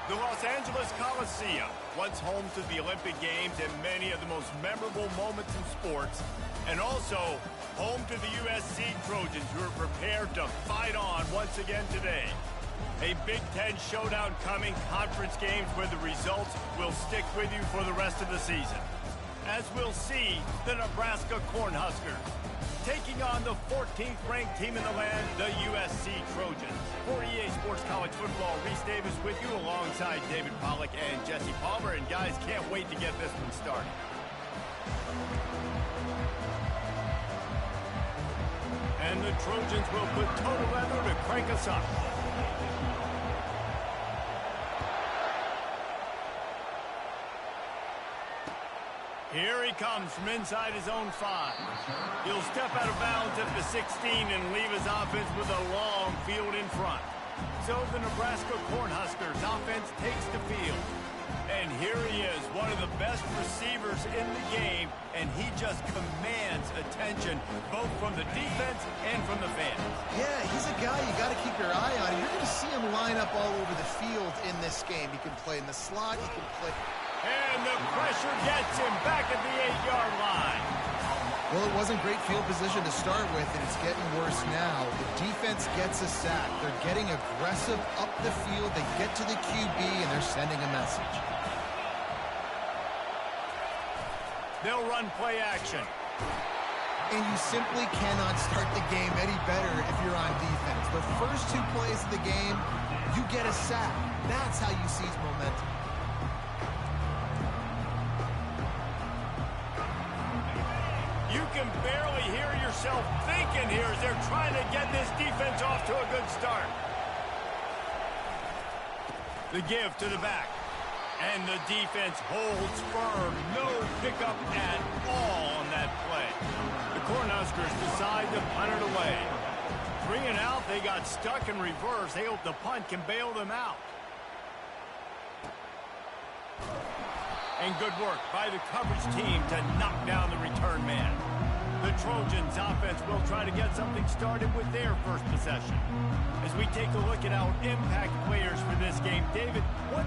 The Los Angeles Coliseum, once home to the Olympic Games and many of the most memorable moments in sports, and also home to the USC Trojans, who are prepared to fight on once again today. A Big Ten showdown coming, conference games where the results will stick with you for the rest of the season. As we'll see, the Nebraska Cornhuskers taking on the 14th ranked team in the land, the USC Trojans. For EA Sports College Football, Reese Davis with you alongside David Pollack and Jesse Palmer. And guys, can't wait to get this one started. And the Trojans will put total leather to crank us up. Here he comes from inside his own 5. He'll step out of bounds at the 16 and leave his offense with a long field in front. So the Nebraska Cornhuskers offense takes the field. And here he is, one of the best receivers in the game, and he just commands attention both from the defense and from the fans. Yeah, he's a guy you got to keep your eye on. You're going to see him line up all over the field in this game. He can play in the slot, he can play... And the pressure gets him back at the 8-yard line. Well, it wasn't great field position to start with, and it's getting worse now. The defense gets a sack. They're getting aggressive up the field. They get to the QB, and they're sending a message. They'll run play action. And you simply cannot start the game any better if you're on defense. The first 2 plays of the game, you get a sack. That's how you seize momentum. You can barely hear yourself thinking here as they're trying to get this defense off to a good start. The give to the back. And the defense holds firm. No pickup at all on that play. The Cornhuskers decide to punt it away. 3 and out, they got stuck in reverse. They hope the punt can bail them out. And good work by the coverage team to knock down the return man. The Trojans offense will try to get something started with their first possession. As we take a look at our impact players for this game, David, what...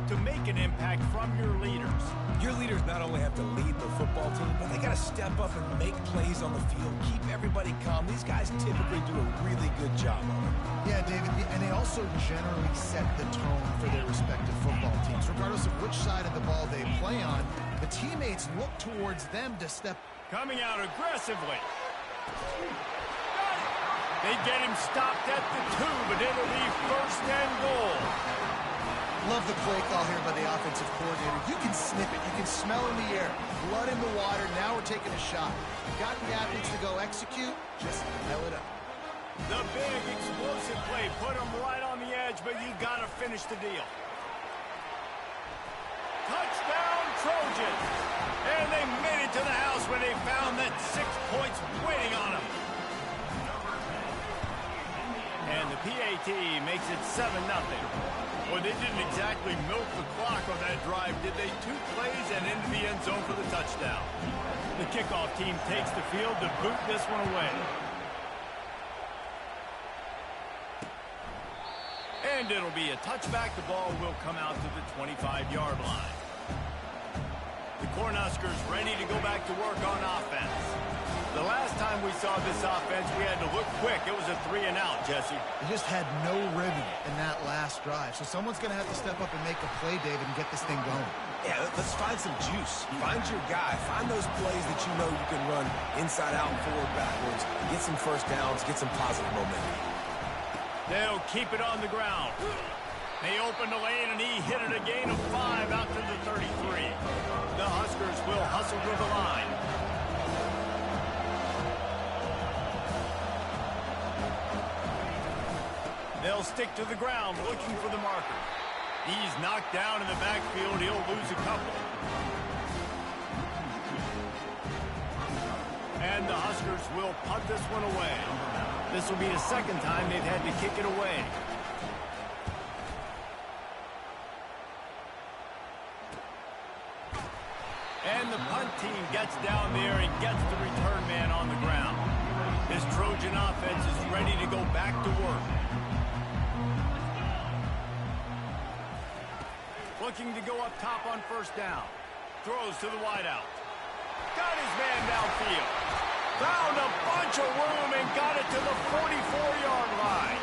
to make an impact from your leaders. Your leaders not only have to lead the football team, but they got to step up and make plays on the field, keep everybody calm. These guys typically do a really good job of it. Yeah, David, and they also generally set the tone for their respective football teams. Regardless of which side of the ball they play on, the teammates look towards them to step. Coming out aggressively. They get him stopped at the 2, but it'll be first and goal. Love the play call here by the offensive coordinator. You can sniff it. You can smell in the air. Blood in the water. Now we're taking a shot. You got the athletes to go execute. Just hell it up. The big explosive play put him right on the edge, but you got to finish the deal. Touchdown, Trojans. And they made it to the house when they found that 6 points waiting on them. And the PAT makes it 7-0. Well, they didn't exactly milk the clock on that drive, did they? 2 plays and into the end zone for the touchdown. The kickoff team takes the field to boot this one away. And it'll be a touchback. The ball will come out to the 25-yard line. The Cornhuskers ready to go back to work on offense. The last time we saw this offense, we had to look quick. It was a 3 and out, Jesse. They just had no rhythm in that last drive. So someone's going to have to step up and make a play, David, and get this thing going. Yeah, let's find some juice. Find your guy. Find those plays that you know you can run inside out and forward backwards. Get some first downs. Get some positive momentum. They'll keep it on the ground. They opened the lane, and he hit it a gain of 5 out to the 33. The Huskers will hustle to the line. They'll stick to the ground looking for the marker. He's knocked down in the backfield. He'll lose a couple. And the Huskers will punt this one away. This will be the second time they've had to kick it away. And the punt team gets down there and gets the return man on the ground. This Trojan offense is ready to go back to work. Looking to go up top on first down. Throws to the wideout. Got his man downfield. Found a bunch of room and got it to the 44-yard line.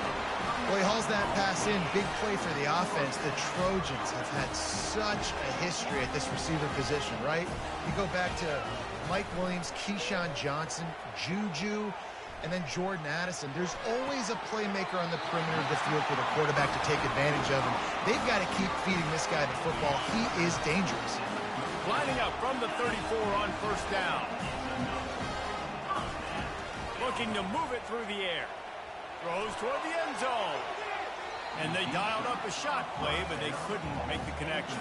Well, he hauls that pass in. Big play for the offense. The Trojans have had such a history at this receiver position, right? You go back to Mike Williams, Keyshawn Johnson, Juju, and then Jordan Addison. There's always a playmaker on the perimeter of the field for the quarterback to take advantage of him. They've got to keep feeding this guy the football. He is dangerous. Lining up from the 34 on first down. Looking to move it through the air. Throws toward the end zone. And they dialed up a shot play, but they couldn't make the connection.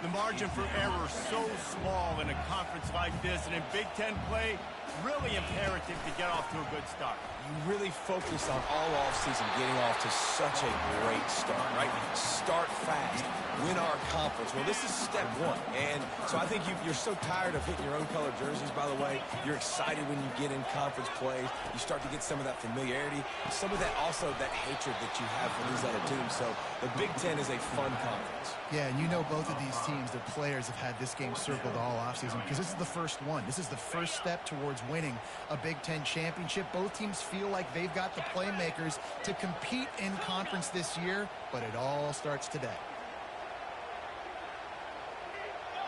The margin for error so small in a conference like this, and in Big Ten play, really imperative to get off to a good start. You really focus on all offseason getting off to such a great start, right? Start fast. Win our conference. Well, this is step one. And so I think you're so tired of hitting your own color jerseys, by the way. You're excited when you get in conference play. You start to get some of that familiarity, some of that also that hatred that you have for these other teams. So the Big Ten is a fun conference. Yeah, and you know both of these teams, their players have had this game circled all offseason because this is the first one. This is the first step towards winning a Big Ten championship. Both teams feel like they've got the playmakers to compete in conference this year, but it all starts today.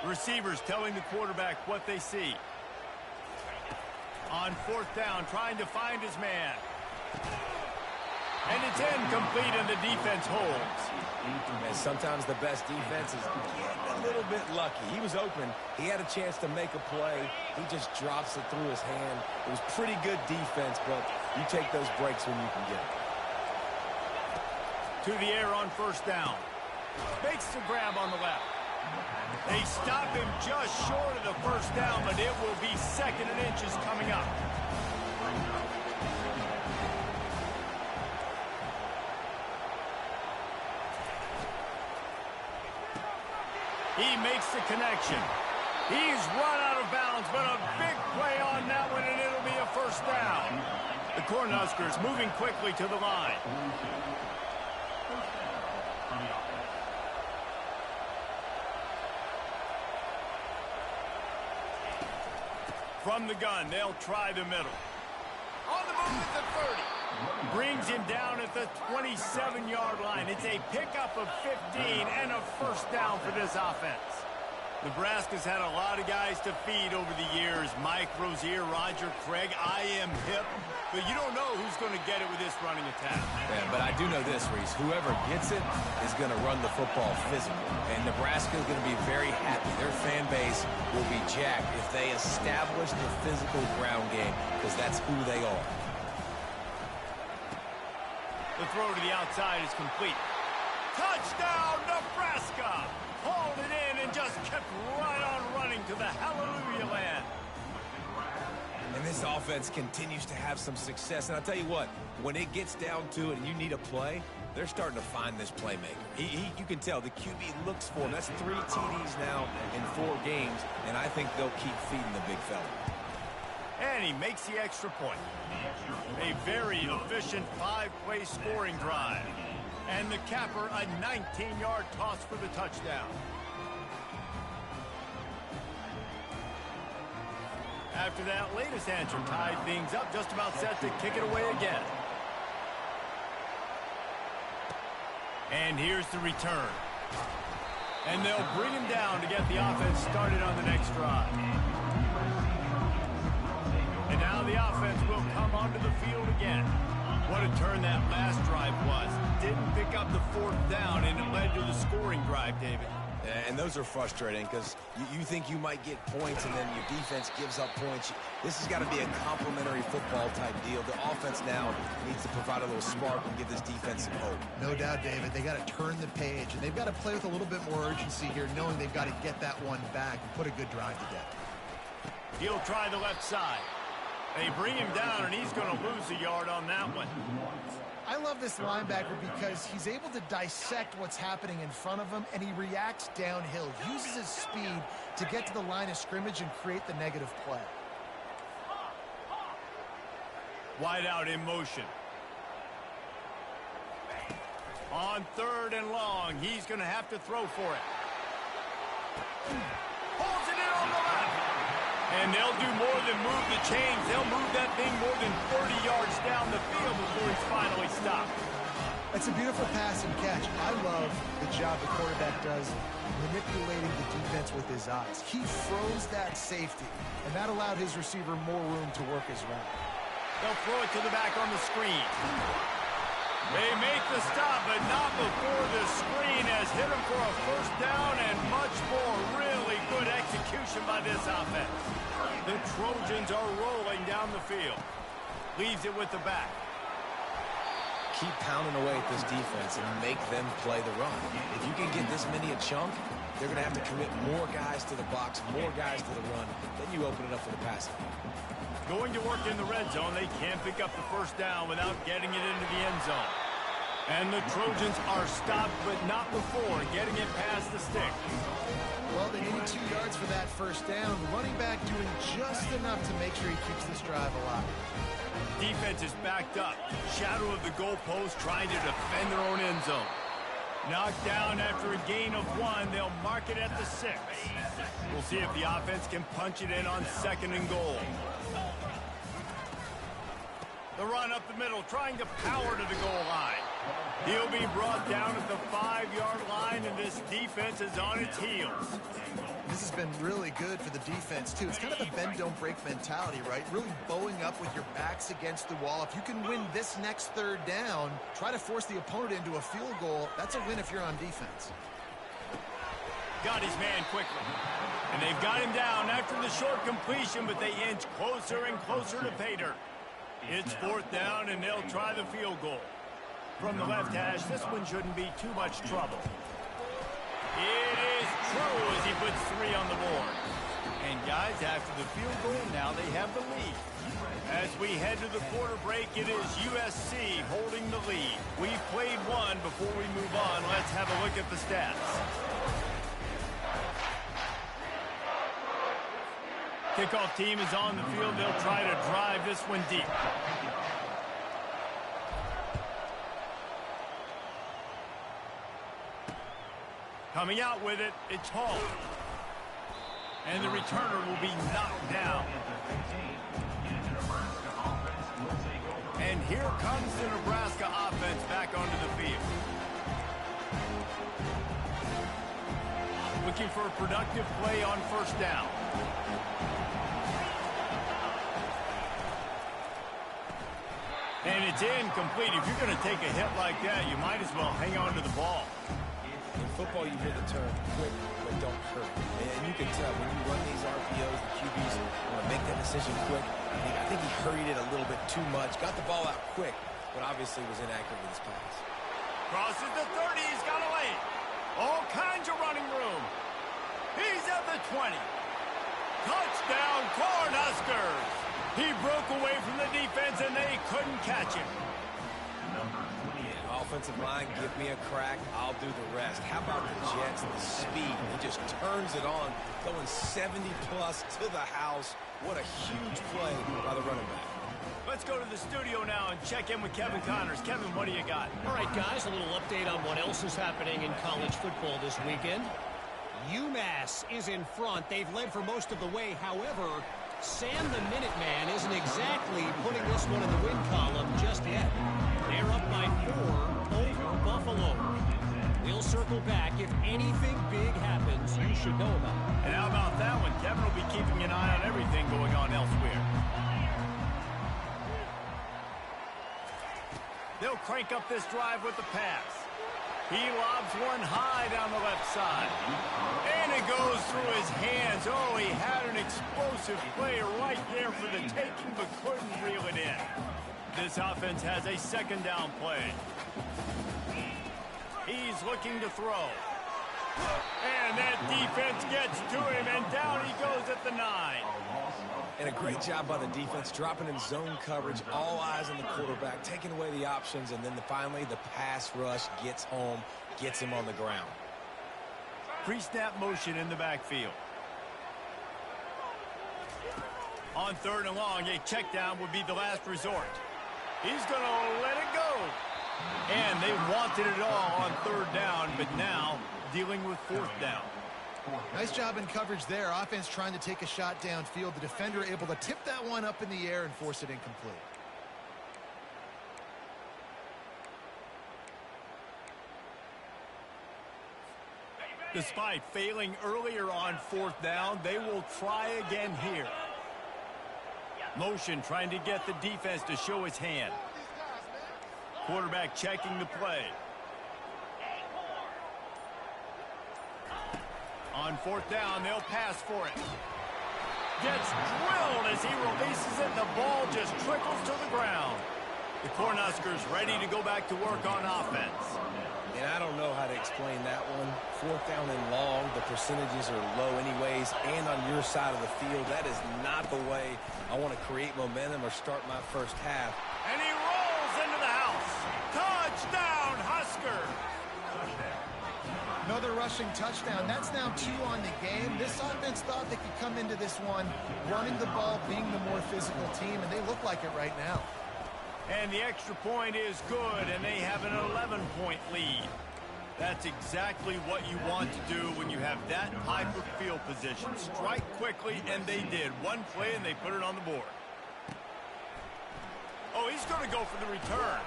Receivers telling the quarterback what they see. On fourth down, trying to find his man. And it's incomplete, and the defense holds. And sometimes the best defense is getting a little bit lucky. He was open. He had a chance to make a play. He just drops it through his hand. It was pretty good defense, but you take those breaks when you can get it. To the air on first down. Makes the grab on the left. They stop him just short of the first down, but it will be second and inches coming up. He makes the connection. He's run out of bounds, but a big play on that one, and it'll be a first down. The Cornhuskers moving quickly to the line. From the gun, they'll try the middle. On the move at the 30. Brings him down at the 27-yard line. It's a pickup of 15 and a first down for this offense. Nebraska's had a lot of guys to feed over the years. Mike Rozier, Roger Craig, I am hip. But you don't know who's going to get it with this running attack. Yeah, but I do know this, Reese. Whoever gets it is going to run the football physical. And Nebraska is going to be very happy. Their fan base will be jacked if they establish the physical ground game, because that's who they are. The throw to the outside is complete. Touchdown, Nebraska! Hauled it in and just kept right on running to the hallelujah land. And this offense continues to have some success. And I'll tell you what, when it gets down to it and you need a play, they're starting to find this playmaker. You can tell the QB looks for him. That's 3 TDs now in 4 games, and I think they'll keep feeding the big fella. And he makes the extra point. A very efficient 5-play scoring drive. And the capper, a 19-yard toss for the touchdown. After that latest answer tied things up, just about set to kick it away again. And here's the return. And they'll bring him down to get the offense started on the next drive. And now the offense will come onto the field again. What a turn that last drive was. Didn't pick up the fourth down, and it led to the scoring drive, David. And those are frustrating because you think you might get points and then your defense gives up points. This has got to be a complementary football type deal. The offense now needs to provide a little spark and give this defense some hope. No doubt, David. They got to turn the page, and they've got to play with a little bit more urgency here, knowing they've got to get that one back and put a good drive together. He'll try the left side. They bring him down, and he's going to lose a yard on that one. I love this linebacker because he's able to dissect what's happening in front of him, and he reacts downhill, uses his speed to get to the line of scrimmage and create the negative play. Wide out in motion. On 3rd and long, he's going to have to throw for it. Pulls it in on the left. And they'll do more than move the chains. They'll move that thing more than 30 yards down the field before he's finally stopped. It's a beautiful pass and catch. I love the job the quarterback does manipulating the defense with his eyes. He froze that safety, and that allowed his receiver more room to work his route. They'll throw it to the back on the screen. They make the stop, but not before the screen has hit him for a first down and much more. Really good execution by this offense. The Trojans are rolling down the field. Leaves it with the back. Keep pounding away at this defense and make them play the run. If you can get this many a chunk, they're going to have to commit more guys to the box, more guys to the run. Then you open it up for the passing. Going to work in the red zone. They can't pick up the first down without getting it into the end zone. And the Trojans are stopped, but not before getting it past the stick. Well, they needed 2 yards for that first down. The running back doing just enough to make sure he keeps this drive alive. Defense is backed up. Shadow of the goalpost trying to defend their own end zone. Knocked down after a gain of 1. They'll mark it at the 6. We'll see if the offense can punch it in on 2nd and goal. The run up the middle, trying to power to the goal line. He'll be brought down at the 5-yard line, and this defense is on its heels. This has been really good for the defense, too. It's kind of a bend-don't-break mentality, right? Really bowing up with your backs against the wall. If you can win this next 3rd down, try to force the opponent into a field goal. That's a win if you're on defense. Got his man quickly. And they've got him down after the short completion, but they inch closer and closer to pay dirt. It's 4th down, and they'll try the field goal. From the left hash, this one shouldn't be too much trouble. It is true as he puts 3 on the board. And guys, after the field goal, now they have the lead. As we head to the quarter break, it is USC holding the lead. We've played one. Before we move on, let's have a look at the stats. Kickoff team is on the field. They'll try to drive this one deep. Coming out with it, it's Hall. And the returner will be knocked down. And here comes the Nebraska offense back onto the field. Looking for a productive play on 1st down. And it's incomplete. If you're going to take a hit like that, you might as well hang on to the ball. In football, you hear the term quick, but don't hurt. And you can tell when you run these RPOs, the QBs want to make that decision quick. I think he hurried it a little bit too much. Got the ball out quick, but obviously was inaccurate with his pass. Crosses the 30. He's got a lane. All kinds of running room. He's at the 20. Touchdown, Cornhuskers. He broke away from the defense, and they couldn't catch him. Offensive line, give me a crack, I'll do the rest. How about the Jets, the speed? He just turns it on, going 70-plus to the house. What a huge play by the running back. Let's go to the studio now and check in with Kevin Connors. Kevin, what do you got? All right, guys, a little update on what else is happening in college football this weekend. UMass is in front. They've led for most of the way. However, Sam the Minuteman isn't exactly putting this one in the win column just yet. They're up by 4 over Buffalo. circle back if anything big happens you should know about. And how about that one? Kevin will be keeping an eye on everything going on elsewhere. They'll crank up this drive with the pass. He lobs one high down the left side. And it goes through his hands. Oh, he had an explosive play right there for the taking, but couldn't reel it in. This offense has a second down play. He's looking to throw. And that defense gets to him, and down he goes at the 9. And a great job by the defense, dropping in zone coverage, all eyes on the quarterback, taking away the options, and then finally the pass rush gets home, gets him on the ground. Pre-snap motion in the backfield. On 3rd and long, a check down would be the last resort. He's going to let it go. And they wanted it all on 3rd down, but now dealing with 4th down. Nice job in coverage there. Offense trying to take a shot downfield. The defender able to tip that one up in the air and force it incomplete. Despite failing earlier on 4th down, they will try again here. Motion trying to get the defense to show his hand. Quarterback checking the play. On 4th down, they'll pass for it. Gets drilled as he releases it. The ball just trickles to the ground. The Cornhuskers ready to go back to work on offense. And I don't know how to explain that one. 4th down and long, the percentages are low anyways, and on your side of the field, that is not the way I want to create momentum or start my first half. And he rolls into the house. Touchdown, Husker! Another rushing touchdown. That's now 2 on the game. This offense thought they could come into this one running the ball, being the more physical team, and they look like it right now. And the extra point is good, and they have an 11-point lead. That's exactly what you want to do when you have that type of field position. Strike quickly, and they did. One play, and they put it on the board. Oh, he's going to go for the return.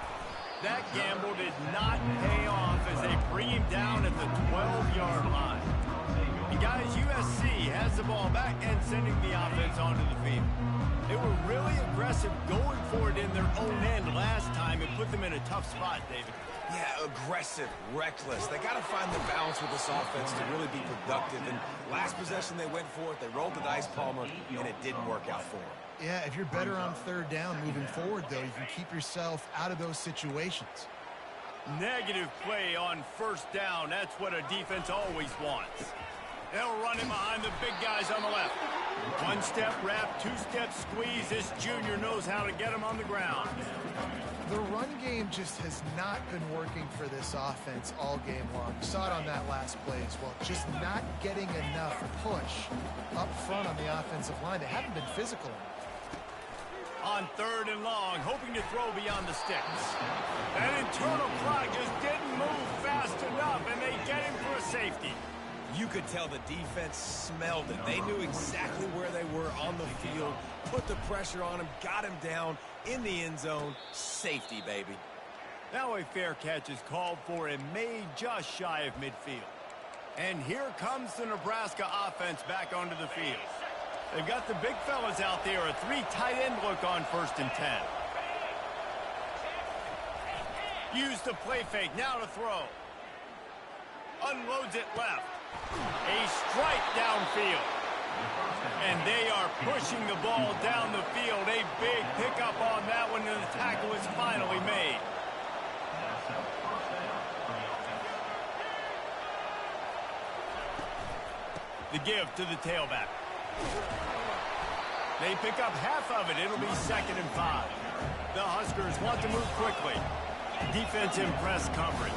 That gamble did not pay off as they bring him down at the 12-yard line. And guys, USC has the ball back and sending the offense onto the field. They were really aggressive going for it in their own end last time and put them in a tough spot, David. Yeah, aggressive, reckless. They got to find the balance with this offense to really be productive. And last possession they went for it, they rolled the dice, Palmer, and it didn't work out for them. Yeah, if you're better on 3rd down moving forward, though, you can keep yourself out of those situations. Negative play on 1st down. That's what a defense always wants. They'll run him behind the big guys on the left. 1-step wrap, 2-step squeeze. This junior knows how to get him on the ground. The run game just has not been working for this offense all game long. You saw it on that last play as well. Just not getting enough push up front on the offensive line. They haven't been physical enough. On 3rd and long, hoping to throw beyond the sticks. That internal clock just didn't move fast enough, and they get him for a safety. You could tell the defense smelled it. They knew exactly where they were on the field, put the pressure on him, got him down in the end zone. Safety, baby. Now a fair catch is called for and made just shy of midfield. And here comes the Nebraska offense back onto the field. They've got the big fellas out there, a 3 tight end look on 1st and 10. Use the play fake, now to throw. Unloads it left. A strike downfield. And they are pushing the ball down the field. A big pickup on that one, and the tackle is finally made. The give to the tailback. They pick up half of it. It'll be 2nd and 5. The Huskers want to move quickly. Defense in press coverage.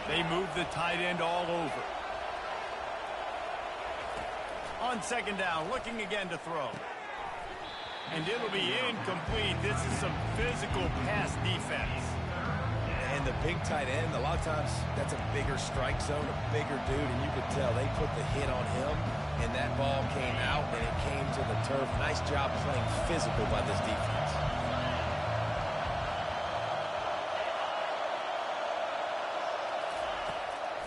They move the tight end all over. On 2nd down, looking again to throw. And it'll be incomplete. This is some physical pass defense. And the big tight end, a lot of times that's a bigger strike zone, a bigger dude, and you could tell they put the hit on him, and that ball came out, and it came to the turf. Nice job playing physical by this defense.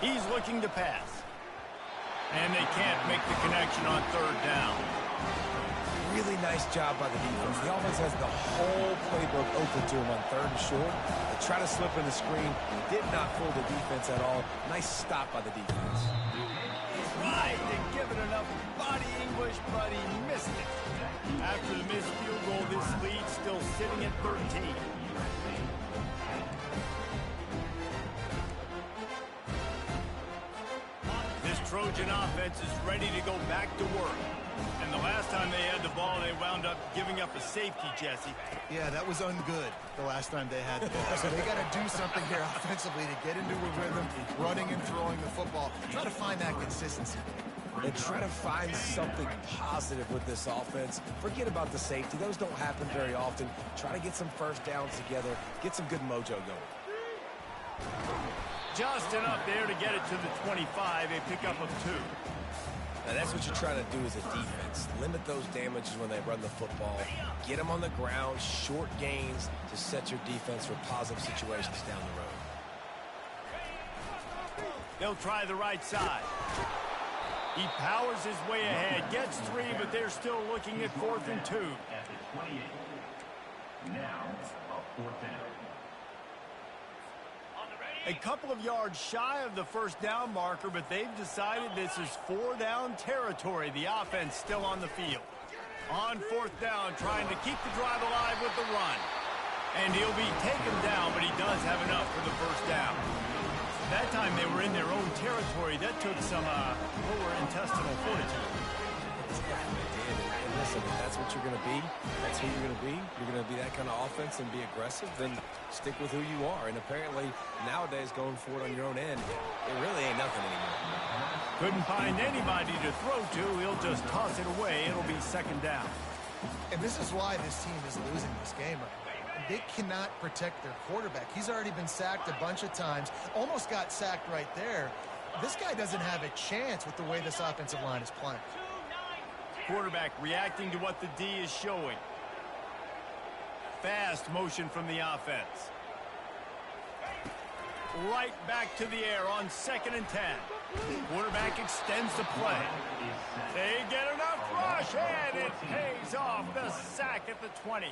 He's looking to pass. And they can't make the connection on third down. Really nice job by the defense. The offense has the whole playbook open to him on third and short. They try to slip in the screen. Did not fool the defense at all. Nice stop by the defense. Tried to give it enough body English, but he missed it. After the missed field goal, this lead still sitting at 13. This Trojan offense is ready to go back to work. And the last time they had the ball, they wound up giving up a safety, Jesse. Yeah, that was ungood the last time they had the ball. So they got to do something here offensively to get into a rhythm, running and throwing the football. Try to find that consistency. And try to find something positive with this offense. Forget about the safety. Those don't happen very often. Try to get some first downs together. Get some good mojo going. Just enough there to get it to the 25, a pickup of 2. Now that's what you're trying to do as a defense. Limit those damages when they run the football. Get them on the ground, short gains to set your defense for positive situations down the road. They'll try the right side. He powers his way ahead, gets 3, but they're still looking at 4th and 2. Now, a 4th down. A couple of yards shy of the first down marker, but they've decided this is 4-down territory. The offense still on the field. On 4th down, trying to keep the drive alive with the run. And he'll be taken down, but he does have enough for the first down. That time they were in their own territory. That took some lower intestinal fortitude. And listen, if that's what you're going to be, that's who you're going to be. You're going to be that kind of offense and be aggressive, then stick with who you are. And apparently, nowadays, going for it on your own end, it really ain't nothing anymore. Couldn't find anybody to throw to. He'll just toss it away. It'll be 2nd down. And this is why this team is losing this game right now. They cannot protect their quarterback. He's already been sacked a bunch of times. Almost got sacked right there. This guy doesn't have a chance with the way this offensive line is playing. Quarterback reacting to what the D is showing. Fast motion from the offense. Right back to the air on 2nd and 10. Quarterback extends the play. They get enough rush, and it pays off. The sack at the 20.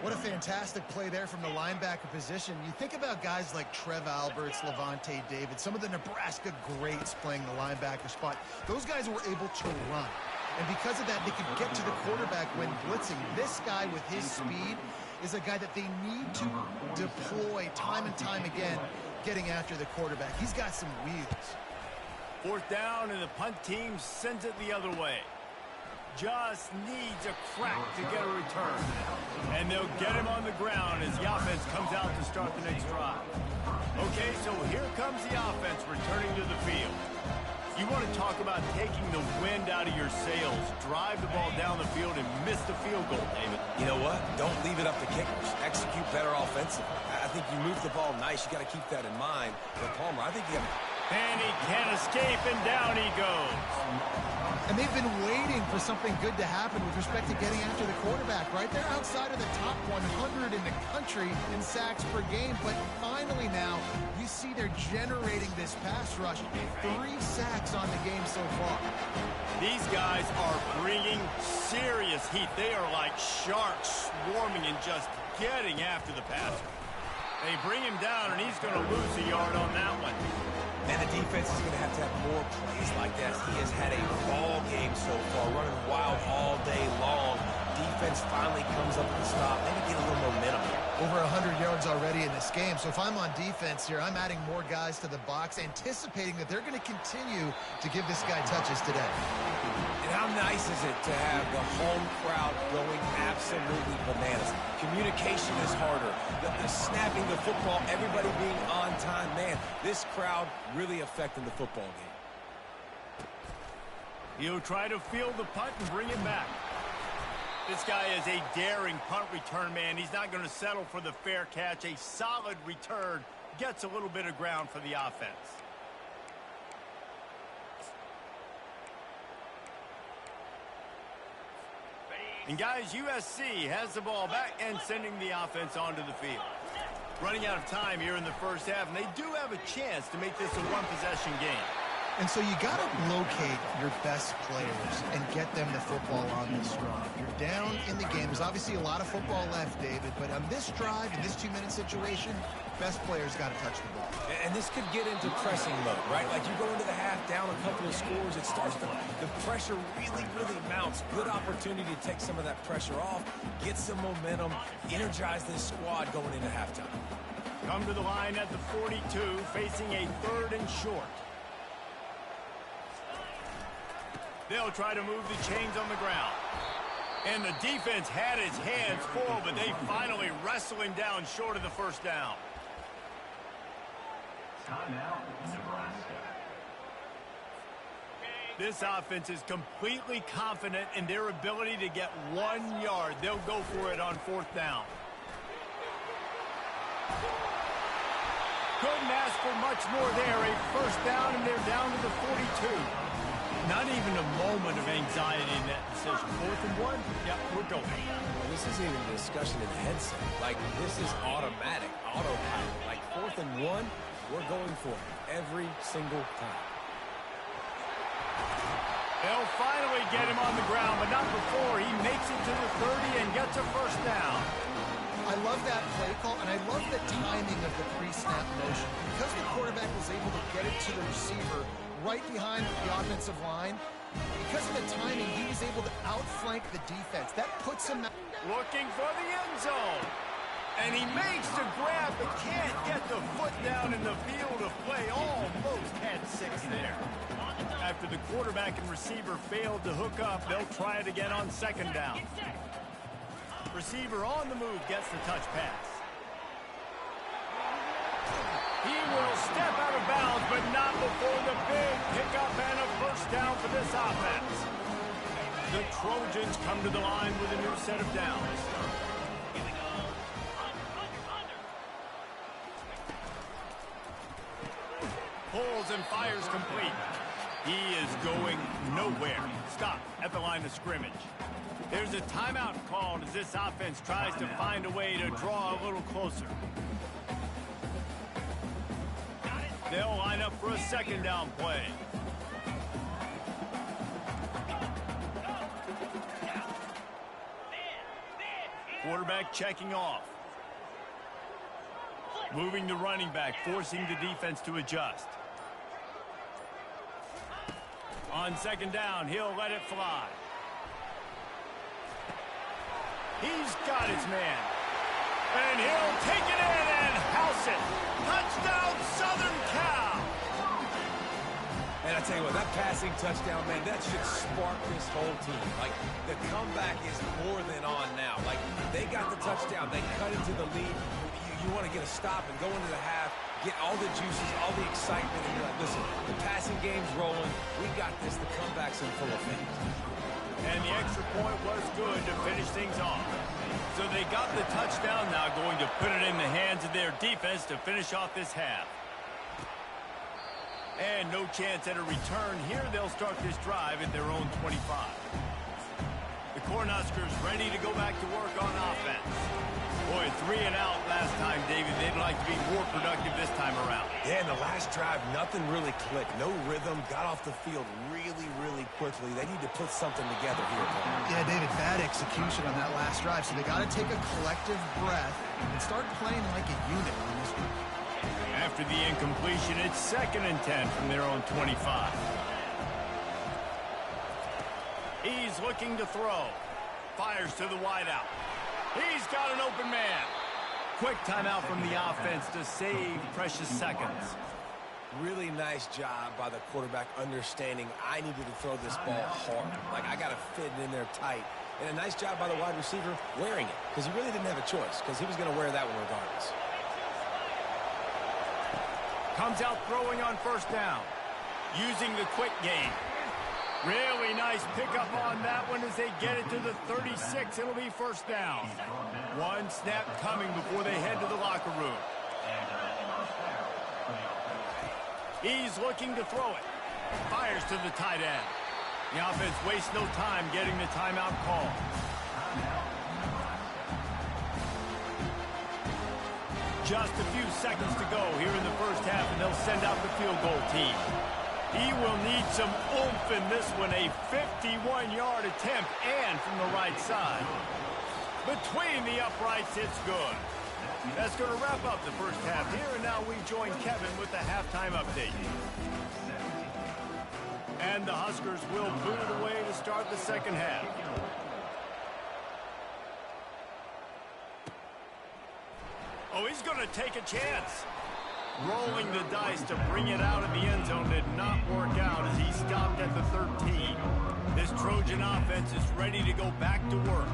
What a fantastic play there from the linebacker position. You think about guys like Trev Alberts, Levante David, some of the Nebraska greats playing the linebacker spot. Those guys were able to run. And because of that, they could get to the quarterback when blitzing. This guy with his speed is a guy that they need to deploy time and time again, getting after the quarterback. He's got some wheels. 4th down, and the punt team sends it the other way. Just needs a crack to get a return. And they'll get him on the ground as the offense comes out to start the next drive. Okay, so here comes the offense returning to the field. You want to talk about taking the wind out of your sails. Drive the ball down the field and miss the field goal, David. You know what? Don't leave it up to kickers. Execute better offensively. I think you move the ball nice. You got to keep that in mind. But Palmer, I think you got to... And he can't escape, and down he goes. And they've been waiting for something good to happen with respect to getting after the quarterback, right? They're outside of the top 100 in the country in sacks per game, but finally now you see they're generating this pass rush. 3 sacks on the game so far. These guys are bringing serious heat. They are like sharks swarming and just getting after the passer. They bring him down, and he's going to lose a yard on that one. And the defense is going to have more plays like that. He has had a ball game so far, running wild all day long. Defense finally comes up with a stop. Maybe get a little momentum. Over 100 yards already in this game. So if I'm on defense here, I'm adding more guys to the box, anticipating that they're going to continue to give this guy touches today. And how nice is it to have the home crowd going absolutely bananas? Communication is harder. The snapping the football, everybody being on time. Man, this crowd really affecting the football game. He'll try to field the punt and bring it back. This guy is a daring punt return man. He's not going to settle for the fair catch. A solid return gets a little bit of ground for the offense. And guys, USC has the ball back and sending the offense onto the field. Running out of time here in the first half, and they do have a chance to make this a one-possession game. And so you got to locate your best players and get them the football on this drive. You're down in the game. There's obviously a lot of football left, David, but on this drive, in this 2-minute situation, best players got to touch the ball. And this could get into pressing mode, right? Like you go into the half, down a couple of scores, it starts to, the pressure really mounts. Good opportunity to take some of that pressure off, get some momentum, energize this squad going into halftime. Come to the line at the 42, facing a 3rd and short. They'll try to move the chains on the ground. And the defense had its hands full, but they finally wrestle him down short of the first down. Timeout, Nebraska. This offense is completely confident in their ability to get 1 yard. They'll go for it on 4th down. Couldn't ask for much more there. A first down, and they're down to the 42. Not even a moment of anxiety in that decision. 4th and 1, yeah, we're going. Well, this isn't even a discussion in the headset. Like, this is automatic, autopilot. Like, 4th and 1, we're going for it every single time. They'll finally get him on the ground, but not before he makes it to the 30 and gets a first down. I love that play call, and I love the timing of the pre-snap motion. Because the quarterback was able to get it to the receiver right behind the offensive line, because of the timing, he was able to outflank the defense. That puts him out. Looking for the end zone. And he makes the grab, but can't get the foot down in the field of play. Almost had 6 there. After the quarterback and receiver failed to hook up, they'll try it again on 2nd down. Receiver on the move gets the touch pass. He will step out of bounds, but not before the big pickup and a first down for this offense. The Trojans come to the line with a new set of downs. Pulls and fires complete. He is going nowhere. Stop at the line of scrimmage. There's a timeout called as this offense tries to find a way to draw a little closer. They'll line up for a 2nd down play. Quarterback checking off. Moving the running back, forcing the defense to adjust. On 2nd down, he'll let it fly. He's got his man. And he'll take it in and house it. Touchdown, Southern Cal. And I tell you what, that passing touchdown, man, that should spark this whole team. Like, the comeback is more than on now. Like, they got the touchdown. They cut into the lead. You want to get a stop and go into the half, get all the juices, all the excitement, and you're like, listen, the passing game's rolling. We got this. The comeback's in full effect. And the extra point was good to finish things off. So they got the touchdown, now going to put it in the hands of their defense to finish off this half. And no chance at a return here. They'll start this drive at their own 25. The Cornhuskers ready to go back to work on offense. Boy, 3 and out last time, David. They'd like to be more productive this time around. Yeah, in the last drive, nothing really clicked. No rhythm. Got off the field really quickly. They need to put something together here. Yeah, David, bad execution on that last drive. So they got to take a collective breath and start playing like a unit on this one. After the incompletion, it's 2nd and 10 from their own 25. He's looking to throw. Fires to the wideout. He's got an open man. Quick timeout from the offense to save precious seconds. Really nice job by the quarterback understanding I needed to throw this ball hard. Like, I got to fit it in there tight. And a nice job by the wide receiver wearing it, because he really didn't have a choice, because he was going to wear that one regardless. Comes out throwing on 1st down. Using the quick game. Really nice pickup on that one as they get it to the 36. It'll be 1st down. One snap coming before they head to the locker room. He's looking to throw it. Fires to the tight end. The offense wastes no time getting the timeout call. Just a few seconds to go here in the first half, and they'll send out the field goal team. He will need some oomph in this one, a 51-yard attempt, and from the right side. Between the uprights, it's good. That's going to wrap up the first half here, and now we join Kevin with the halftime update. And the Huskers will boot it away to start the second half. Oh, he's going to take a chance. Rolling the dice to bring it out of the end zone did not work out as he stopped at the 13. This Trojan offense is ready to go back to work.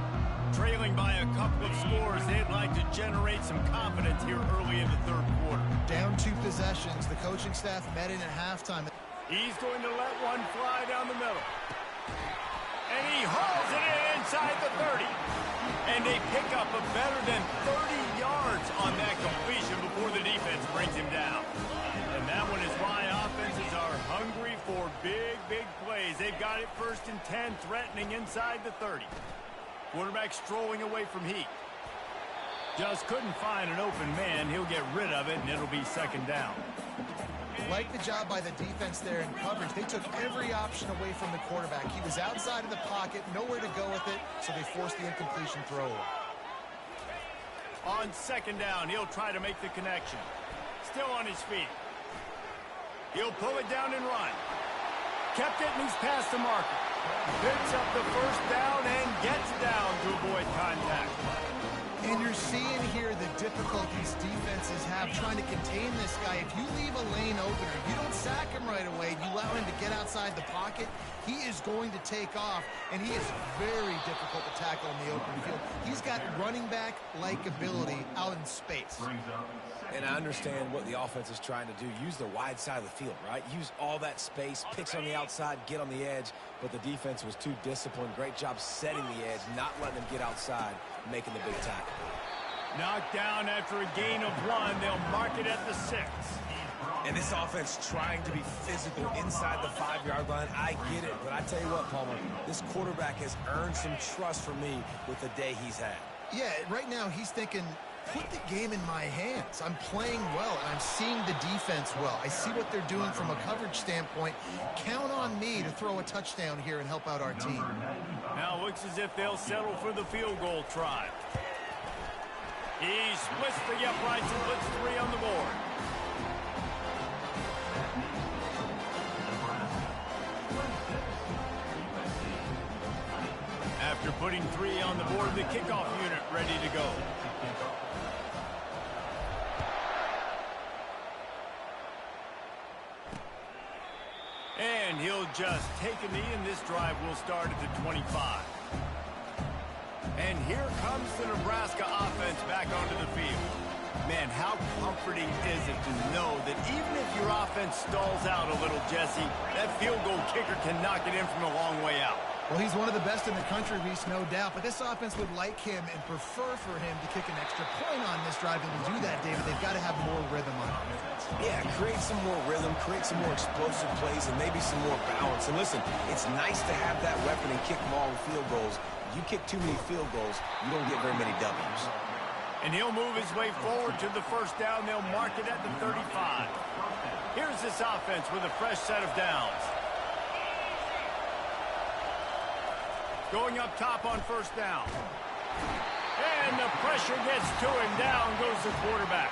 Trailing by a couple of scores, they'd like to generate some confidence here early in the third quarter. Down 2 possessions. The coaching staff met in at halftime. He's going to let one fly down the middle. And he hauls it in inside the 30. And they pick up a better than 30 yards on that completion before the defense brings him down. And that one is why offenses are hungry for big, big plays. They've got it 1st and 10, threatening inside the 30. Quarterback strolling away from heat. Just couldn't find an open man. He'll get rid of it, and it'll be 2nd down. Like the job by the defense there in coverage. They took every option away from the quarterback. He was outside of the pocket, nowhere to go with it, so they forced the incompletion throw. On 2nd down, he'll try to make the connection. Still on his feet. He'll pull it down and run. Kept it, and he's past the marker. Picks up the 1st down and gets down to avoid contact. And you're seeing here the difficulties defenses have trying to contain this guy. If you leave a lane opener, you don't sack him right away, you allow him to get outside the pocket, he is going to take off, and he is very difficult to tackle in the open field. He's got running back-like ability out in space. And I understand what the offense is trying to do. Use the wide side of the field, right? Use all that space, picks on the outside, get on the edge. But the defense was too disciplined. Great job setting the edge, not letting them get outside, making the big tackle. Knocked down after a gain of 1. They'll mark it at the 6. And this offense trying to be physical inside the 5-yard line. I get it, but I tell you what, Palmer, this quarterback has earned some trust from me with the day he's had. Yeah, right now he's thinking, put the game in my hands. I'm playing well, and I'm seeing the defense well. I see what they're doing from a coverage standpoint. Count on me to throw a touchdown here and help out our team. Now it looks as if they'll settle for the field goal try. He splits the uprights and puts 3 on the board. After putting 3 on the board, the kickoff unit ready to go. And he'll just take a knee, and this drive will start at the 25. And here comes the Nebraska offense back onto the field. Man, how comforting is it to know that even if your offense stalls out a little, Jesse, that field goal kicker can knock it in from a long way out. Well, he's one of the best in the country, Reese, no doubt. But this offense would like him and prefer for him to kick an extra point on this drive. And to do that, David, they've got to have more rhythm on offense. Yeah, create some more rhythm, create some more explosive plays, and maybe some more balance. And listen, it's nice to have that weapon and kick long field goals. You kick too many field goals, you don't get very many W's. And he'll move his way forward to the 1st down. They'll mark it at the 35. Here's this offense with a fresh set of downs. Going up top on 1st down. And the pressure gets to him. Down goes the quarterback.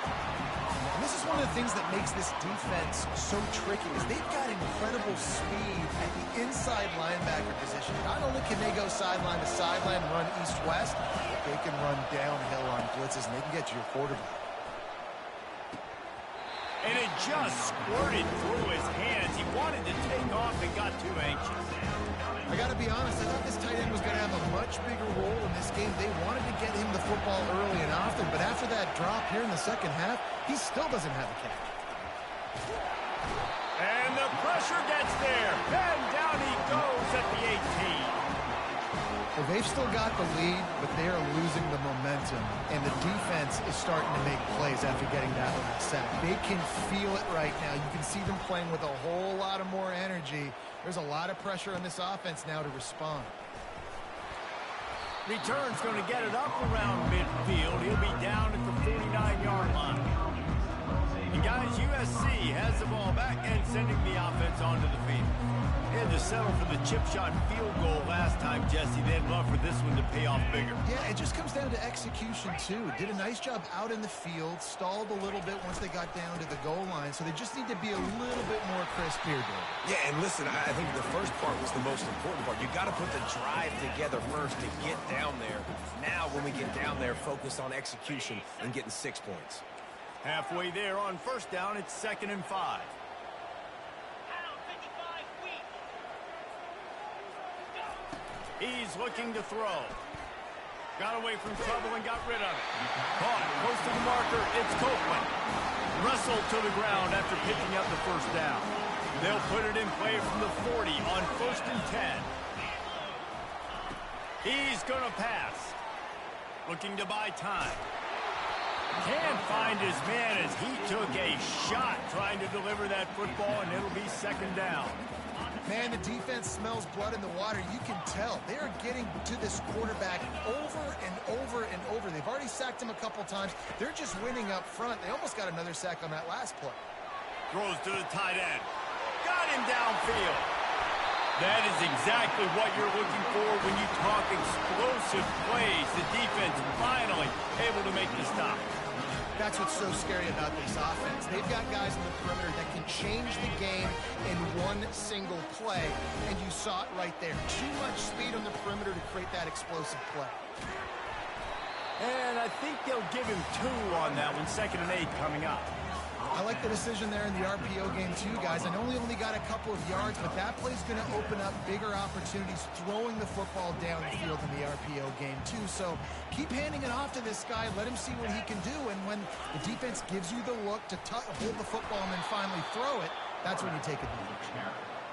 And this is one of the things that makes this defense so tricky is they've got incredible speed at the inside linebacker position. Not only can they go sideline to sideline, run east-west, but they can run downhill on blitzes, and they can get to your quarterback. And it just squirted through his hands. He wanted to take off and got too anxious. I got to be honest, I thought this tight end was going to have a much bigger role in this game. They wanted to get him the football early and often, but after that drop here in the second half, he still doesn't have a catch. And the pressure gets there. And down he goes at the 18. Well, they've still got the lead, but they are losing the momentum, and the defense is starting to make plays after getting that one sack. They can feel it right now. You can see them playing with a whole lot of more energy. There's a lot of pressure on this offense now to respond. Return's going to get it up around midfield. He'll be down at the 49-yard line. And guys, USC has the ball back and sending the offense onto the field. They had to settle for the chip shot field goal last time, Jesse. They'd love for this one to pay off bigger. Yeah, it just comes down to execution, too. Did a nice job out in the field, stalled a little bit once they got down to the goal line, so they just need to be a little bit more crisp here, Dave. Yeah, and listen, I think the first part was the most important part. You got to put the drive together first to get down there. Now, when we get down there, focus on execution and getting 6 points. Halfway there on first down, it's 2nd and 5. He's looking to throw. Got away from trouble and got rid of it. Caught, close to the marker, it's Copeland. Wrestled to the ground after picking up the first down. They'll put it in play from the 40 on 1st and 10. He's going to pass. Looking to buy time. Can't find his man as he took a shot trying to deliver that football, and it'll be 2nd down. Man, the defense smells blood in the water. You can tell. They are getting to this quarterback over and over and over. They've already sacked him a couple times. They're just winning up front. They almost got another sack on that last play. Throws to the tight end. Got him downfield. That is exactly what you're looking for when you talk explosive plays. The defense finally able to make the stop. That's what's so scary about this offense. They've got guys in the perimeter that can change the game in one single play, and you saw it right there. Too much speed on the perimeter to create that explosive play. And I think they'll give him 2 on that one. 2nd and 8 coming up. I like the decision there in the RPO game too, guys. I know he only got a couple of yards, but that play's going to open up bigger opportunities throwing the football down the field in the RPO game too. So keep handing it off to this guy. Let him see what he can do. And when the defense gives you the look to hold the football and then finally throw it, that's when you take advantage.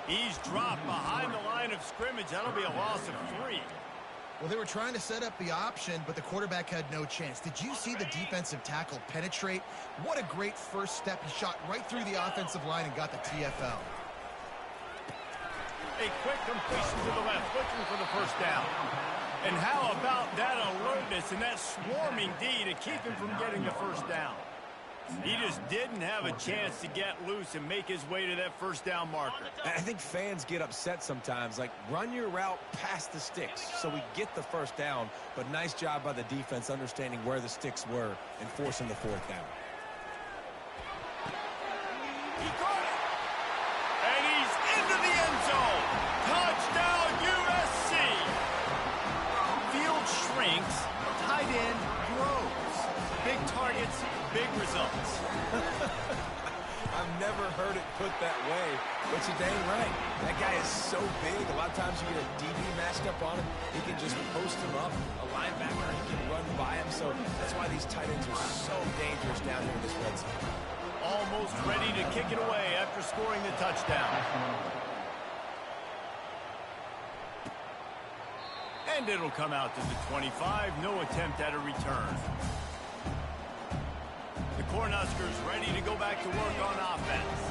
He's dropped behind the line of scrimmage. That'll be a loss of 3. Well, they were trying to set up the option, but the quarterback had no chance. Did you see the defensive tackle penetrate? What a great first step. He shot right through the offensive line and got the TFL. A quick completion to the left, looking for the first down. And how about that alertness and that swarming D to keep him from getting the first down? He just didn't have a chance to get loose and make his way to that first down marker. I think fans get upset sometimes, like run your route past the sticks so we get the first down, but nice job by the defense understanding where the sticks were and forcing the 4th down. He caught it! And he's into the end zone! Touchdown USC! Field shrinks, tight end grows. Big targets, big results. I've never heard it put that way, but you're dang right. That guy is so big. A lot of times you get a DB matched up on him. He can just post him up. A linebacker, he can run by him. So that's why these tight ends are so dangerous down here in this red zone. Almost ready to kick it away after scoring the touchdown. And it'll come out to the 25. No attempt at a return. The Cornhuskers ready to go back to work on offense.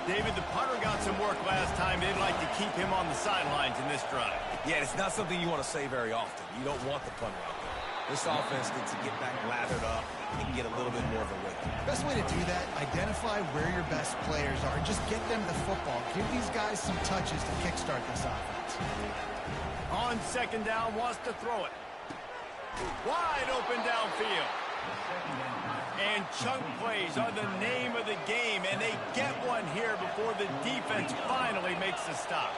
David, the punter got some work last time. They'd like to keep him on the sidelines in this drive. Yeah, it's not something you want to say very often. You don't want the punter out there. This offense needs to get back lathered up and get a little bit more of a rhythm. Best way to do that, identify where your best players are and just get them the football. Give these guys some touches to kickstart this offense. On 2nd down, wants to throw it. Wide open downfield. And chunk plays are the name of the game, and they get one here before the defense finally makes the stop.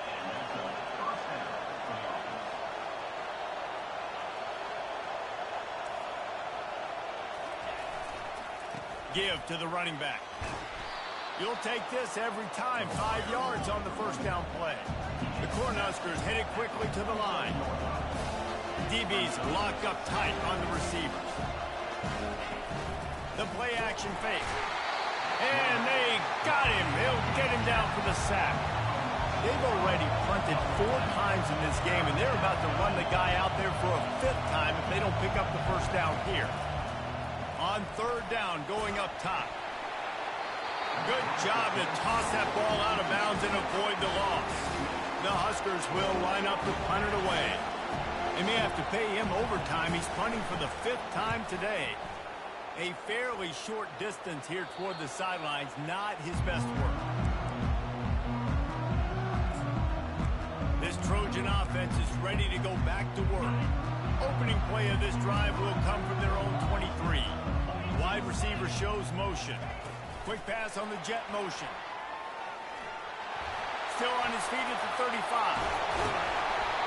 Give to the running back. You'll take this every time. 5 yards on the first down play. The Cornhuskers headed quickly to the line. DBs locked up tight on the receivers. The play action fake. And they got him. He'll get him down for the sack. They've already punted 4 times in this game, and they're about to run the guy out there for a 5th time if they don't pick up the first down here. On 3rd down, going up top. Good job to toss that ball out of bounds and avoid the loss. The Huskers will line up to punt it away. They may have to pay him overtime. He's punting for the 5th time today. A fairly short distance here toward the sidelines, not his best work. This Trojan offense is ready to go back to work. Opening play of this drive will come from their own 23. Wide receiver shows motion. Quick pass on the jet motion. Still on his feet at the 35.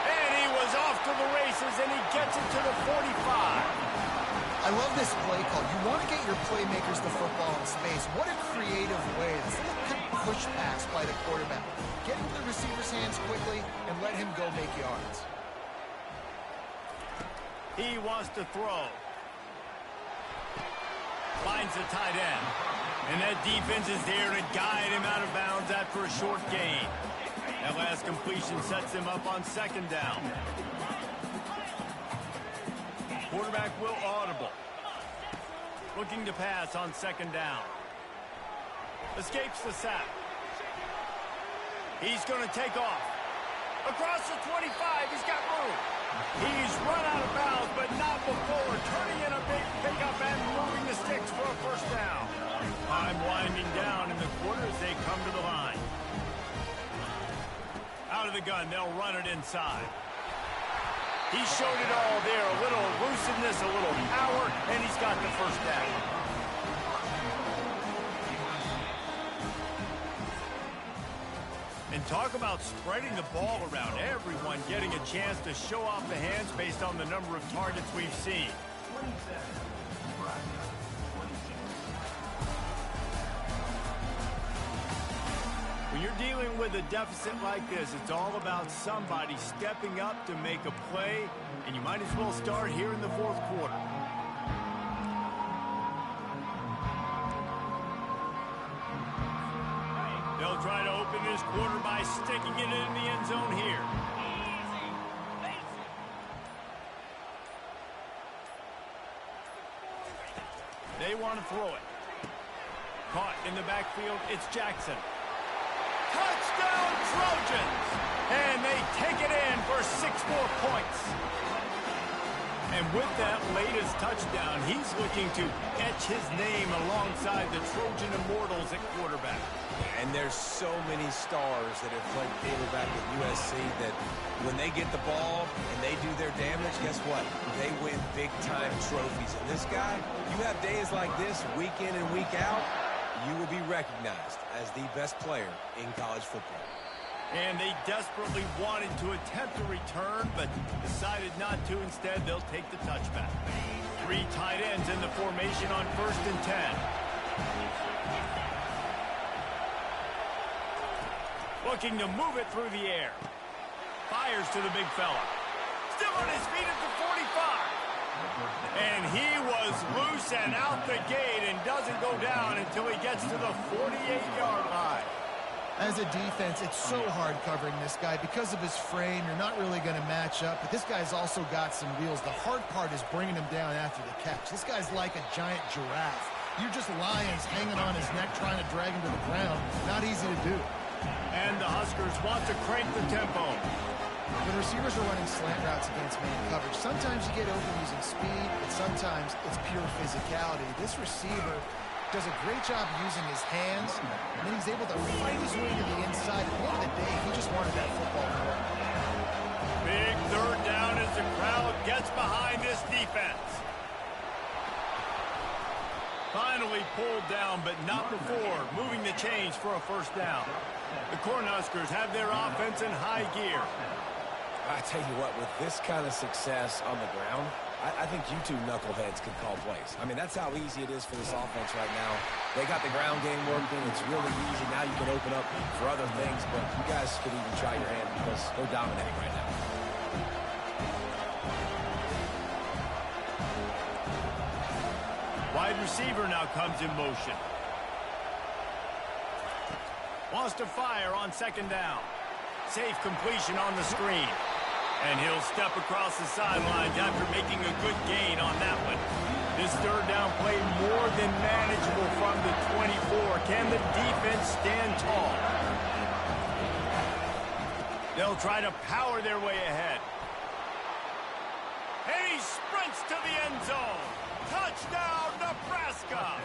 And he was off to the races, and he gets it to the 45. I love this play call. You want to get your playmakers the football in space. What a creative way. This little quick push pass by the quarterback. Get into the receiver's hands quickly and let him go make yards. He wants to throw. Finds the tight end. And that defense is there to guide him out of bounds after a short gain. That last completion sets him up on 2nd down. Quarterback will audible. Looking to pass on 2nd down. Escapes the sack. He's going to take off. Across the 25, he's got room. He's run out of bounds, but not before turning in a big pickup and moving the sticks for a 1st down. Time winding down in the quarter as they come to the line. Out of the gun, they'll run it inside. He showed it all there. A little elusiveness, a little power, and he's got the 1st down. And talk about spreading the ball around. Everyone getting a chance to show off the hands based on the number of targets we've seen. 27, Nebraska, 26. When you're dealing with a deficit like this, it's all about somebody stepping up to make a play, and you might as well start here in the 4th quarter. They'll try to open this quarter by sticking it in the end zone here. They want to throw it. Caught in the backfield, it's Jackson. Touchdown Trojans! And they take it in for 6 more points. And with that latest touchdown, he's looking to etch his name alongside the Trojan Immortals at quarterback. And there's so many stars that have played quarterback at USC that when they get the ball and they do their damage, guess what? They win big-time trophies. And this guy, you have days like this, week in and week out, you will be recognized as the best player in college football. And they desperately wanted to attempt a return, but decided not to. Instead, they'll take the touchback. 3 tight ends in the formation on 1st and 10. Looking to move it through the air. Fires to the big fella. Still on his feet at the 45. And he was loose and out the gate and doesn't go down until he gets to the 48-yard line. As a defense, it's so hard covering this guy. Because of his frame, you're not really going to match up. But this guy's also got some wheels. The hard part is bringing him down after the catch. This guy's like a giant giraffe. You're just lions hanging on his neck trying to drag him to the ground. Not easy to do. And the Huskers want to crank the tempo. When receivers are running slant routes against man coverage, sometimes you get open using speed, but sometimes it's pure physicality. This receiver does a great job using his hands, and then he's able to fight his way to the inside. At the end of the day, he just wanted that football to work. Big 3rd down as the crowd gets behind this defense. Finally pulled down, but not before moving the chains for a 1st down. The Cornhuskers have their offense in high gear. I tell you what, with this kind of success on the ground, I think you two knuckleheads could call plays. I mean, that's how easy it is for this offense right now. They got the ground game working. It's really easy. Now you can open up for other things, but you guys could even try your hand because they're dominating right now. Wide receiver now comes in motion. Wants to fire on 2nd down. Safe completion on the screen. And he'll step across the sidelines after making a good gain on that one. This 3rd down play more than manageable from the 24. Can the defense stand tall? They'll try to power their way ahead. He sprints to the end zone. Touchdown, Nebraska.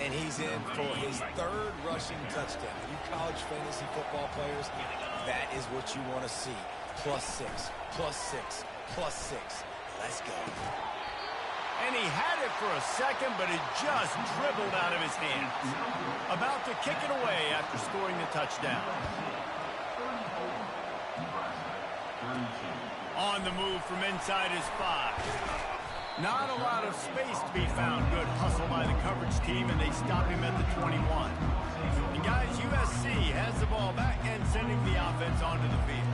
And he's in for his third rushing touchdown. You college fantasy football players, that is what you want to see. +6, +6, +6. Let's go. And he had it for a second, but it just dribbled out of his hands. About to kick it away after scoring the touchdown. On the move from inside his 5. Not a lot of space to be found. Good hustle by the coverage team, and they stop him at the 21. And guys, USC has the ball back and sending the offense onto the field.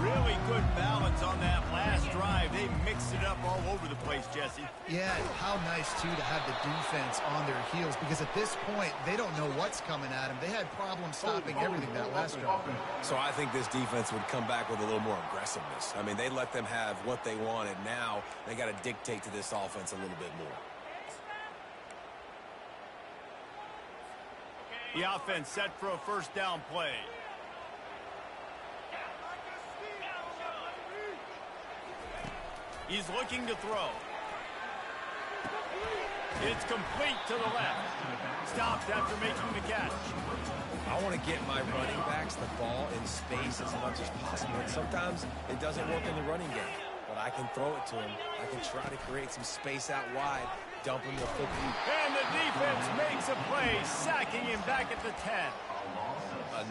Really good balance on that last drive. They mixed it up all over the place, Jesse. Yeah, how nice, too, to have the defense on their heels, because at this point, they don't know what's coming at them. They had problems stopping everything that last drive. So I think this defense would come back with a little more aggressiveness. I mean, they let them have what they wanted. Now they got to dictate to this offense a little bit more. The offense set for a first down play. He's looking to throw. It's complete to the left. Stopped after making the catch. I want to get my running backs the ball in space as much as possible. And sometimes it doesn't work in the running game. But I can throw it to him. I can try to create some space out wide, dump him the football. And the defense makes a play, sacking him back at the 10.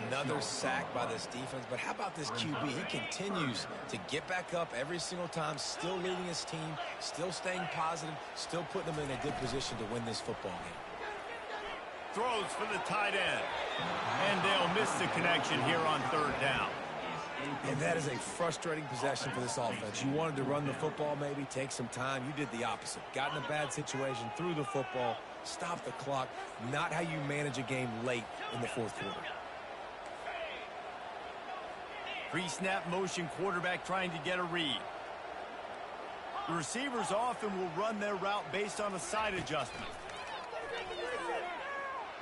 Another sack by this defense. But how about this QB? He continues to get back up every single time, still leading his team, still staying positive, still putting them in a good position to win this football game. Throws for the tight end. And they'll miss the connection here on third down. And that is a frustrating possession for this offense. You wanted to run the football, maybe take some time. You did the opposite. Got in a bad situation, threw the football, stopped the clock. Not how you manage a game late in the fourth quarter. Pre-snap motion, quarterback trying to get a read. The receivers often will run their route based on a side adjustment.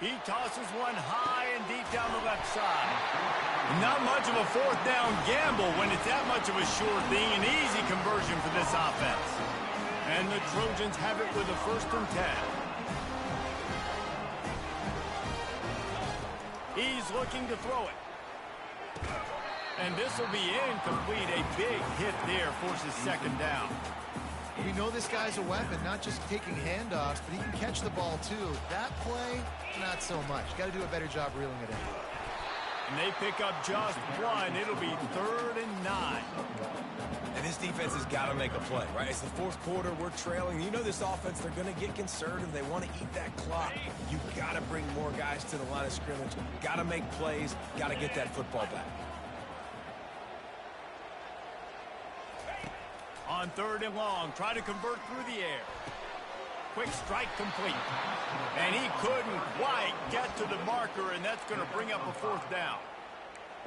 He tosses one high and deep down the left side. Not much of a fourth down gamble when it's that much of a sure thing. An easy conversion for this offense. And the Trojans have it with a 1st and 10. He's looking to throw it. And this will be incomplete. A big hit there forces 2nd down. We know this guy's a weapon, not just taking handoffs, but he can catch the ball too. That play, not so much. Got to do a better job reeling it in. And they pick up just one. It'll be 3rd and 9. And this defense has got to make a play, right? It's the fourth quarter. We're trailing. You know this offense, they're going to get conservative. They want to eat that clock. You've got to bring more guys to the line of scrimmage. Got to make plays. Got to get that football back. On 3rd and long, try to convert through the air. Quick strike complete. And he couldn't quite get to the marker, and that's going to bring up a 4th down.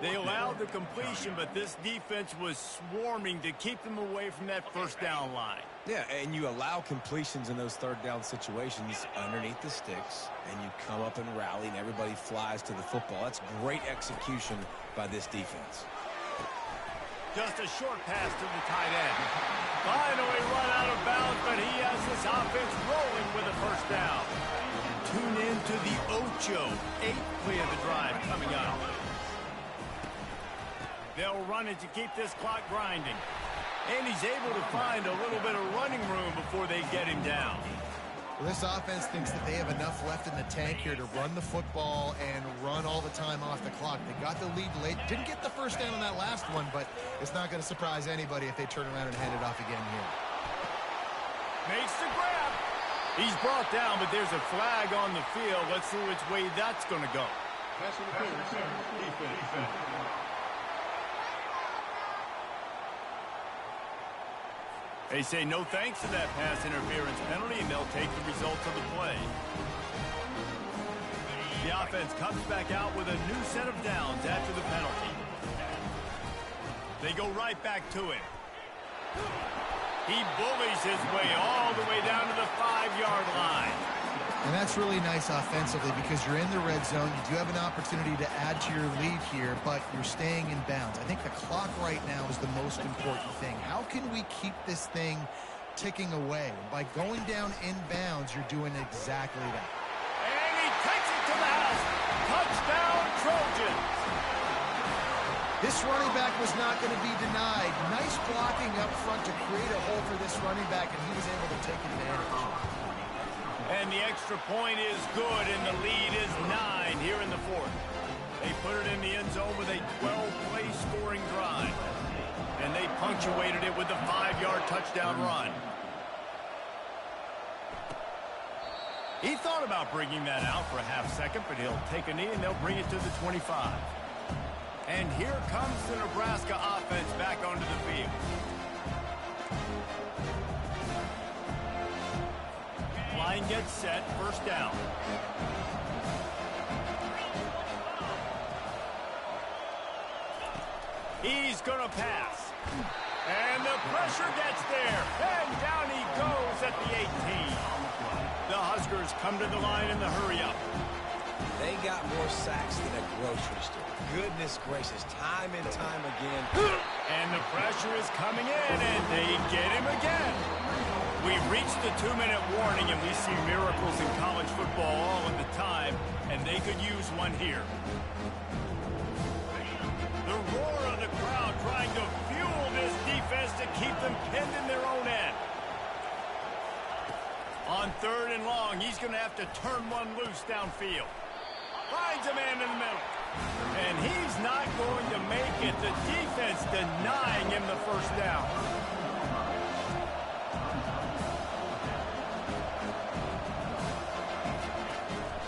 They allowed the completion, but this defense was swarming to keep them away from that 1st down line. Yeah, and you allow completions in those 3rd down situations underneath the sticks, and you come up and rally, and everybody flies to the football. That's great execution by this defense. Just a short pass to the tight end. Finally run out of bounds, but he has this offense rolling with a 1st down. Tune in to the Ocho. 8th play of the drive coming up. They'll run it to keep this clock grinding. And he's able to find a little bit of running room before they get him down. Well, this offense thinks that they have enough left in the tank here to run the football and run all the time off the clock. They got the lead late. Didn't get the 1st down on that last one, but it's not going to surprise anybody if they turn around and hand it off again here. Makes the grab. He's brought down, but there's a flag on the field. Let's see which way that's going to go. Pass interference. Defense. They say no thanks to that pass interference penalty, and they'll take the results of the play. The offense comes back out with a new set of downs after the penalty. They go right back to him. He bullies his way all the way down to the 5-yard line. And that's really nice offensively because you're in the red zone. You do have an opportunity to add to your lead here, but you're staying in bounds. I think the clock right now is the most important thing. How can we keep this thing ticking away? By going down in bounds, you're doing exactly that. And he takes it to the house. Touchdown, Trojans. This running back was not going to be denied. Nice blocking up front to create a hole for this running back, and he was able to take advantage. And the extra point is good, and the lead is 9 here in the fourth. They put it in the end zone with a 12-play scoring drive. And they punctuated it with a 5-yard touchdown run. He thought about bringing that out for a half second, but he'll take a knee and they'll bring it to the 25. And here comes the Nebraska offense back onto the field. Line gets set, first down. He's going to pass. And the pressure gets there. And down he goes at the 18. The Huskers come to the line in the hurry-up. They got more sacks than a grocery store. Goodness gracious, time and time again. And the pressure is coming in, and they get him again. We've reached the 2-minute warning, and we see miracles in college football all of the time, and they could use one here. The roar of the crowd trying to fuel this defense to keep them pinned in their own end. On 3rd and long, he's going to have to turn one loose downfield. Finds a man in the middle. And he's not going to make it. The defense denying him the first down.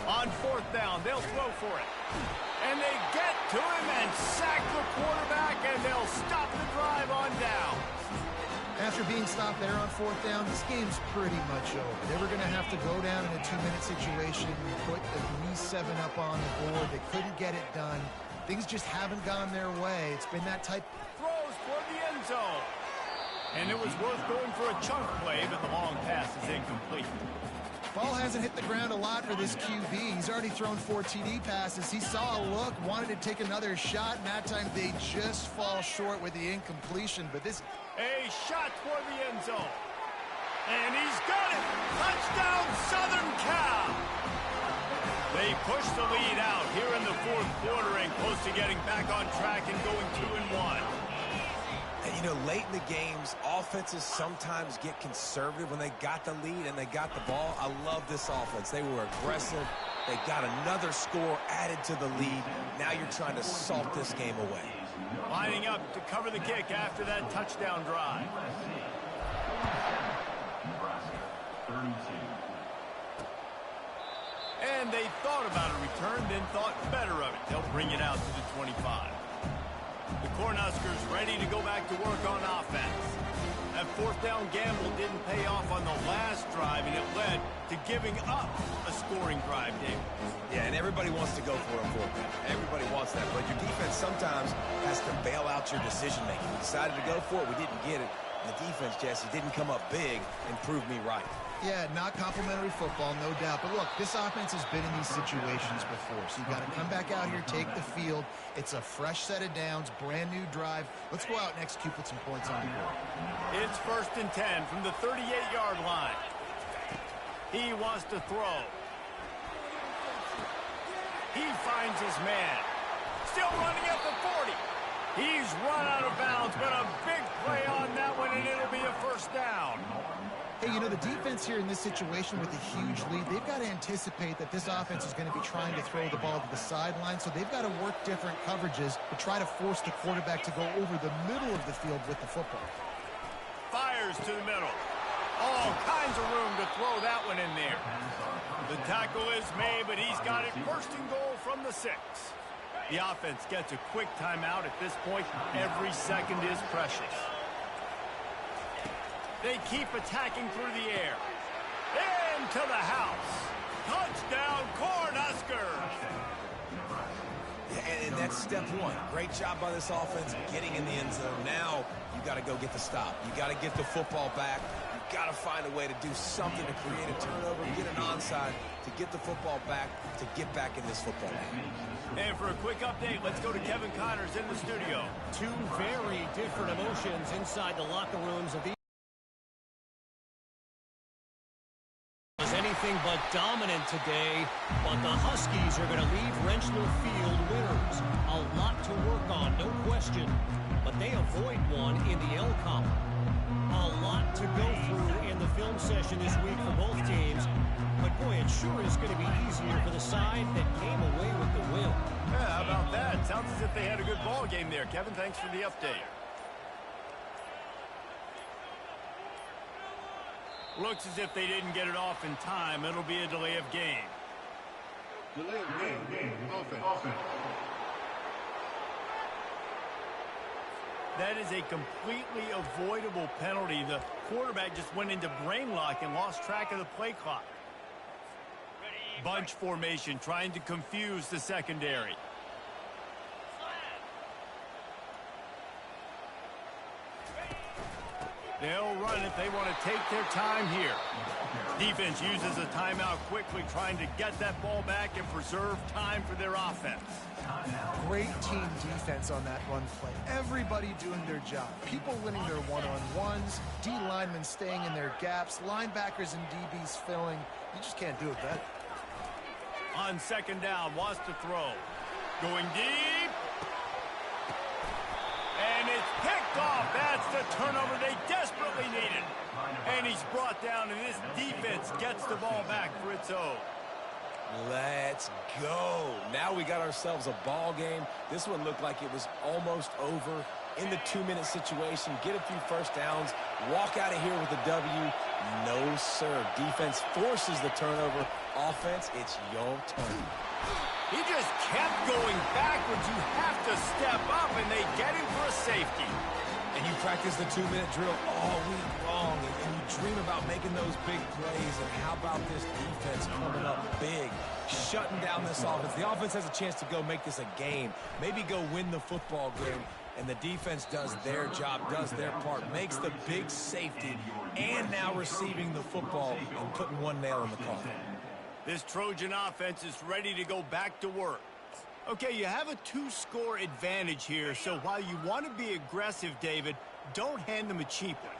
On 4th down, they'll throw for it. And they get to him and sack the quarterback, and they'll stop the drive on down. After being stopped there on 4th down, this game's pretty much over. They were going to have to go down in a 2-minute situation, put at least 7 up on the board. They couldn't get it done. Things just haven't gone their way. It's been that type. Throws for the end zone. And it was worth going for a chunk play, but the long pass is incomplete. Ball hasn't hit the ground a lot for this QB. He's already thrown 4 TD passes. He saw a look, wanted to take another shot, and that time they just fall short with the incompletion. But this... A shot for the end zone. And he's got it. Touchdown, Southern Cal. They push the lead out here in the 4th quarter and close to getting back on track and going 2-1. And, you know, late in the games, offenses sometimes get conservative when they got the lead and they got the ball. I love this offense. They were aggressive. They got another score added to the lead. Now you're trying to salt this game away. Lining up to cover the kick after that touchdown drive. And they thought about a return, then thought better of it. They'll bring it out to the 25. The Cornhuskers ready to go back to work on offense. That 4th down gamble didn't pay off on the last drive, and it led to giving up a scoring drive, Dave. Yeah, and everybody wants to go for a 4th down. Everybody wants that, but your defense sometimes has to bail out your decision-making. We decided to go for it. We didn't get it. And the defense, Jesse, didn't come up big and prove me right. Yeah, not complimentary football, no doubt. But look, this offense has been in these situations before. So you got to come back out here, take the field. It's a fresh set of downs, brand new drive. Let's go out and execute with some points on the board. It's 1st and 10 from the 38-yard line. He wants to throw. He finds his man. Still running at the 40. He's run out of bounds, but a big play on that one, and it'll be a first down. Hey, you know, the defense here in this situation with a huge lead, they've got to anticipate that this offense is going to be trying to throw the ball to the sideline, so they've got to work different coverages to try to force the quarterback to go over the middle of the field with the football. Fires to the middle. All kinds of room to throw that one in there. The tackle is made, but he's got it 1st and goal from the 6. The offense gets a quick timeout at this point. Every second is precious. They keep attacking through the air. Into the house. Touchdown, Cornhuskers. Yeah, and that's step 1. Great job by this offense getting in the end zone. Now you got to go get the stop. You got to get the football back. You got to find a way to do something to create a turnover, get an onside, to get the football back, to get back in this football game. And for a quick update, let's go to Kevin Connors in the studio. Two very different emotions inside the locker rooms of these. Was anything but dominant today, but the Huskies are going to leave Wrenchler Field winners. A lot to work on, no question, but they avoid one in the L column. A lot to go through in the film session this week for both teams, but boy, it sure is going to be easier for the side that came away with the win. Yeah, how about that? Sounds as if they had a good ball game there. Kevin, thanks for the update. Looks as if they didn't get it off in time. It'll be a delay of game. Delay of game. Offense. That is a completely avoidable penalty. The quarterback just went into brain lock and lost track of the play clock. Bunch formation, trying to confuse the secondary. They'll run it. They want to take their time here. Defense uses a timeout quickly, trying to get that ball back and preserve time for their offense. Great team defense on that run play. Everybody doing their job. People winning their one-on-ones, D linemen staying in their gaps, linebackers and DBs filling. You just can't do it better. On second down, wants to throw. Going deep. And it's picked off. That's the turnover they desperately needed. And he's brought down, and this defense gets the ball back for its own. Let's go. Now we got ourselves a ball game. This one looked like it was almost over. In the 2-minute situation, get a few first downs, walk out of here with a W. No, sir. Defense forces the turnover. Offense, it's your turn. He just kept going backwards. You have to step up, and they get him for a safety. And you practice the 2-minute drill all week long, and you dream about making those big plays. And how about this defense coming up big, shutting down this offense? The offense has a chance to go make this a game, maybe go win the football game. And the defense does their job, does their part, makes the big safety, and now receiving the football and putting one nail in the coffin. This Trojan offense is ready to go back to work. Okay, you have a 2-score advantage here, so while you want to be aggressive, David, don't hand them a cheap one.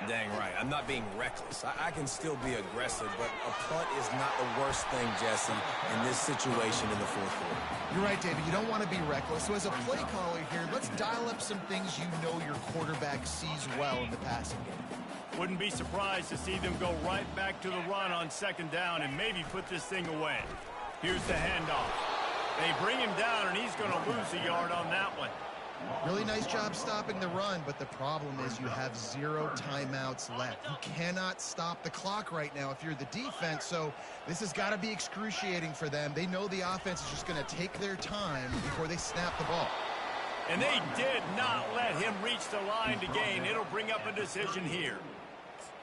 Dang right. I'm not being reckless. I can still be aggressive, but a punt is not the worst thing, Jesse, in this situation in the fourth quarter. You're right, David. You don't want to be reckless. So as a play caller here, let's dial up some things you know your quarterback sees well in the passing game. Wouldn't be surprised to see them go right back to the run on second down and maybe put this thing away. Here's the handoff. They bring him down, and he's going to lose a yard on that one. Really nice job stopping the run, but the problem is you have 0 timeouts left. You cannot stop the clock right now if you're the defense, so this has got to be excruciating for them. They know the offense is just going to take their time before they snap the ball. And they did not let him reach the line to gain. It'll bring up a decision here.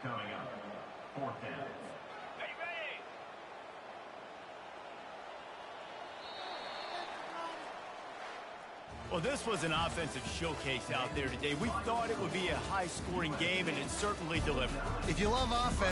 Coming up, fourth down. Well, this was an offensive showcase out there today. We thought it would be a high-scoring game, and it certainly delivered. If you love offense,